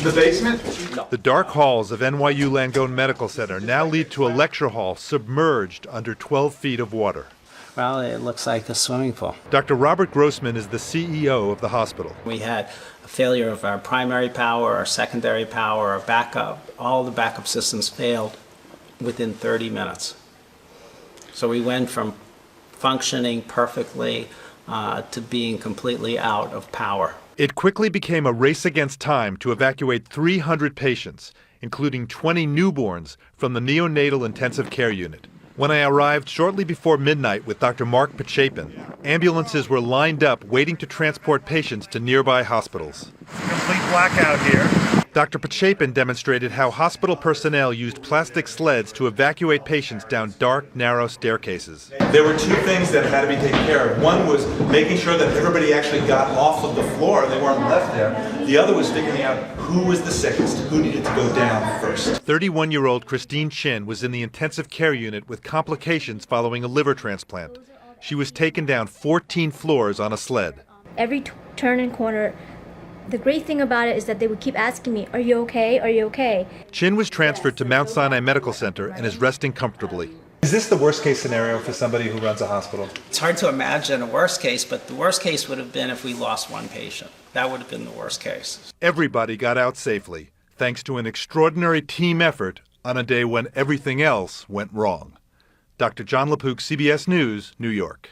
the basement? The dark halls of NYU Langone Medical Center now lead to a lecture hall submerged under 12 feet of water. Well, it looks like a swimming pool. Dr. Robert Grossman is the CEO of the hospital. We had a failure of our primary power, our secondary power, our backup. All the backup systems failed within 30 minutes. So we went from functioning perfectly to being completely out of power. It quickly became a race against time to evacuate 300 patients, including 20 newborns, from the neonatal intensive care unit. When I arrived shortly before midnight with Dr. Mark Pachapin, ambulances were lined up waiting to transport patients to nearby hospitals. Complete blackout here. Dr. Pachapin demonstrated how hospital personnel used plastic sleds to evacuate patients down dark, narrow staircases. There were two things that had to be taken care of. One was making sure that everybody actually got off of the floor, they weren't left there. The other was figuring out who was the sickest, who needed to go down first. 31-year-old Christine Chin was in the intensive care unit with complications following a liver transplant. She was taken down 14 floors on a sled. Every turn and corner, the great thing about it is that they would keep asking me, "Are you okay? Are you okay?" Chin was transferred to Mount Sinai Medical Center and is resting comfortably. Is this the worst case scenario for somebody who runs a hospital? It's hard to imagine a worst case, but the worst case would have been if we lost one patient. That would have been the worst case. Everybody got out safely, thanks to an extraordinary team effort on a day when everything else went wrong. Dr. Jon LaPook, CBS News, New York.